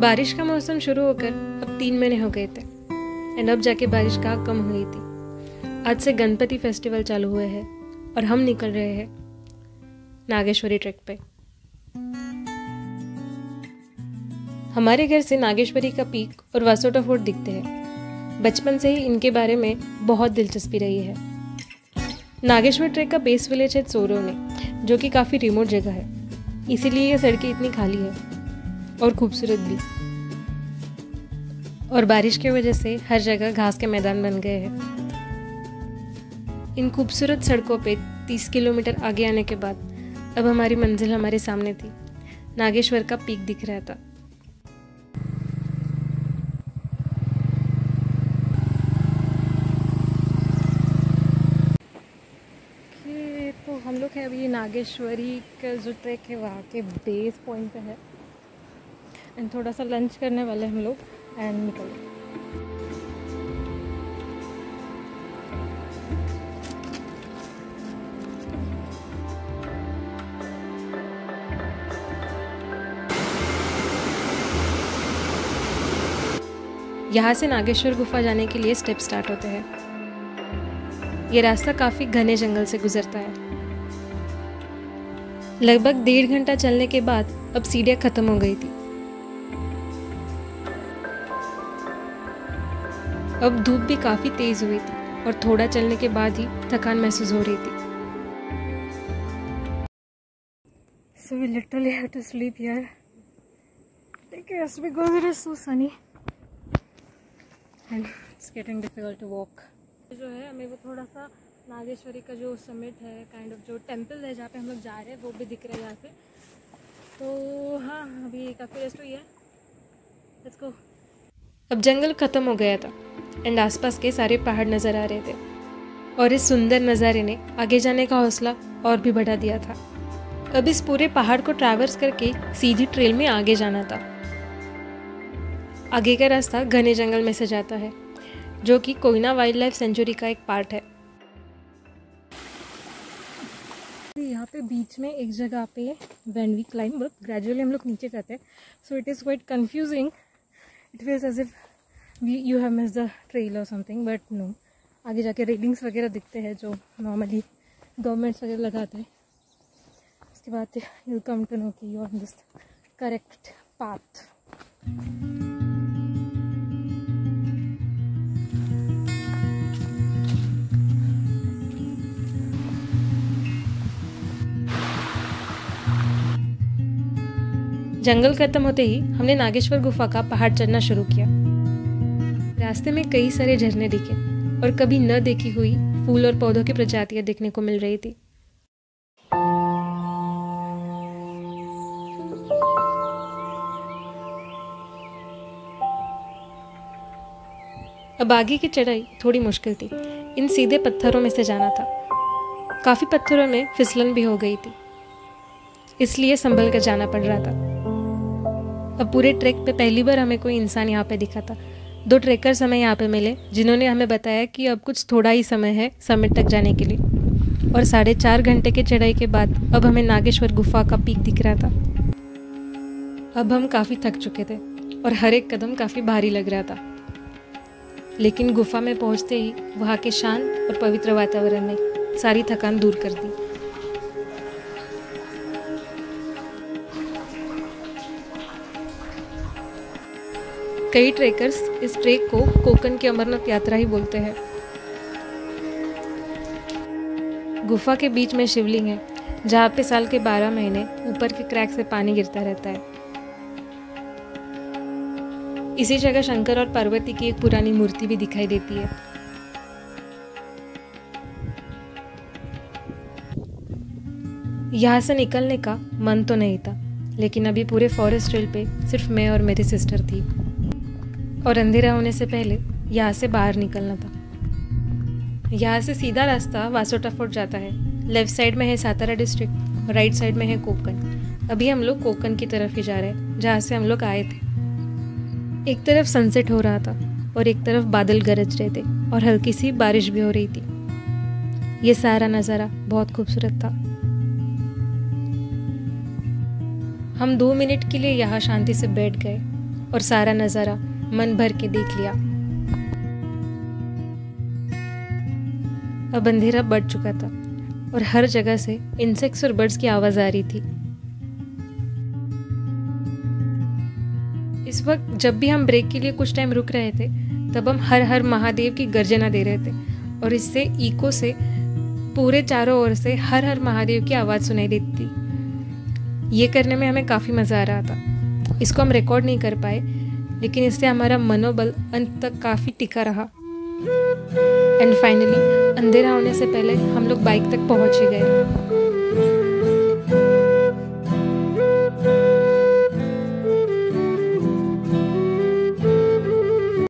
बारिश का मौसम शुरू होकर अब 3 महीने हो गए थे एंड अब जाके बारिश कहाँ कम हुई थी। आज से गणपति फेस्टिवल चालू हुए हैं और हम निकल रहे हैं नागेश्वरी ट्रैक पे। हमारे घर से नागेश्वरी का पीक और वासोटा फोर्ट दिखते हैं। बचपन से ही इनके बारे में बहुत दिलचस्पी रही है। नागेश्वर ट्रैक का बेस विलेज है सोरोने, जो कि काफ़ी रिमोट जगह है, इसीलिए ये सड़कें इतनी खाली है और खूबसूरत भी। और बारिश की वजह से हर जगह घास के मैदान बन गए हैं। इन खूबसूरत सड़कों पे 30 किलोमीटर आगे आने के बाद अब हमारी मंजिल हमारे सामने थी। नागेश्वर का पीक दिख रहा था। तो हम लोग हैं अभी नागेश्वरी का जो ट्रैक है वहाँ के बेस पॉइंट पे है एंड थोड़ा सा लंच करने वाले हम लोग एंड निकल। यहाँ से नागेश्वर गुफा जाने के लिए स्टेप स्टार्ट होते हैं। ये रास्ता काफ़ी घने जंगल से गुजरता है। लगभग 1.5 घंटा चलने के बाद अब सीढ़ियाँ खत्म हो गई थी। अब धूप भी काफ़ी तेज़ हुई थी और थोड़ा चलने के बाद ही थकान महसूस हो रही थी। So we literally have to sleep here because it is so sunny and it's getting difficult to walk. जो है हमें वो थोड़ा सा नागेश्वरी का जो समिट है, काइंड ऑफ जो टेम्पल है जहाँ पे हम लोग जा रहे हैं, वो भी दिख रहा है यहाँ से। तो हाँ, अभी काफ़ी रेस्ट हुई है। Let's go. अब जंगल ख़त्म हो गया था एंड आसपास के सारे पहाड़ नज़र आ रहे थे और इस सुंदर नज़ारे ने आगे जाने का हौसला और भी बढ़ा दिया था। अब इस पूरे पहाड़ को ट्रैवर्स करके सीधी ट्रेल में आगे जाना था। आगे का रास्ता घने जंगल में से जाता है, जो कि कोयना वाइल्ड लाइफ सेंचुरी का एक पार्ट है। यहाँ पे बीच में एक जगह पे when we climb up, gradually हम लोग नीचे जाते हैं, so it is quite confusing. It feels as if you have missed the trail or something, but no. आगे जाके रेलिंग्स वगैरह दिखते हैं जो नॉर्मली गवर्नमेंट्स वगैरह लगाते हैं। उसके बाद यू कम टू नो कि you are on this correct path. जंगल खत्म होते ही हमने नागेश्वर गुफा का पहाड़ चढ़ना शुरू किया। रास्ते में कई सारे झरने दिखे और कभी न देखी हुई फूल और पौधों की प्रजातियां देखने को मिल रही थी। अब आगे की चढ़ाई थोड़ी मुश्किल थी। इन सीधे पत्थरों में से जाना था। काफी पत्थरों में फिसलन भी हो गई थी, इसलिए संभल कर जाना पड़ रहा था। अब पूरे ट्रैक पे पहली बार हमें कोई इंसान यहाँ पे दिखा था। 2 ट्रैकर्स हमें यहाँ पे मिले, जिन्होंने हमें बताया कि अब कुछ थोड़ा ही समय है समिट तक जाने के लिए। और 4.5 घंटे के चढ़ाई के बाद अब हमें नागेश्वर गुफा का पीक दिख रहा था। अब हम काफ़ी थक चुके थे और हर एक कदम काफ़ी भारी लग रहा था, लेकिन गुफा में पहुँचते ही वहाँ के शांत और पवित्र वातावरण ने सारी थकान दूर कर दी। कई ट्रेकर्स इस ट्रेक को कोकन की अमरनाथ यात्रा ही बोलते हैं। गुफा के बीच में शिवलिंग है, जहाँ पे साल के 12 महीने ऊपर के क्रैक से पानी गिरता रहता है। इसी जगह शंकर और पार्वती की एक पुरानी मूर्ति भी दिखाई देती है। यहाँ से निकलने का मन तो नहीं था, लेकिन अभी पूरे फॉरेस्ट ट्रेल पे सिर्फ मैं और मेरी सिस्टर थी और अंधेरा होने से पहले यहाँ से बाहर निकलना था। यहाँ से सीधा रास्ता वासोटा फोर्ट जाता है। लेफ्ट साइड में है सातारा डिस्ट्रिक्ट और राइट साइड में है कोकन। अभी हम लोग कोकन की तरफ ही जा रहे हैं, जहाँ से हम लोग आए थे। एक तरफ सनसेट हो रहा था और एक तरफ बादल गरज रहे थे और हल्की सी बारिश भी हो रही थी। ये सारा नज़ारा बहुत खूबसूरत था। हम 2 मिनट के लिए यहाँ शांति से बैठ गए और सारा नज़ारा मन भर के देख लिया। अब अंधेरा बढ़ चुका था और हर जगह से इंसेक्ट्स और बर्ड्स की आवाज़ आ रही थी। इस वक्त जब भी हम ब्रेक के लिए कुछ टाइम रुक रहे थे, तब हम हर हर महादेव की गर्जना दे रहे थे और इससे इको से पूरे चारों ओर से हर हर महादेव की आवाज़ सुनाई देती थी। ये करने में हमें काफ़ी मज़ा आ रहा था। इसको हम रिकॉर्ड नहीं कर पाए, लेकिन इससे हमारा मनोबल अंत तक काफ़ी टिका रहा। एंड फाइनली अंधेरा होने से पहले हम लोग बाइक तक पहुंच ही गए।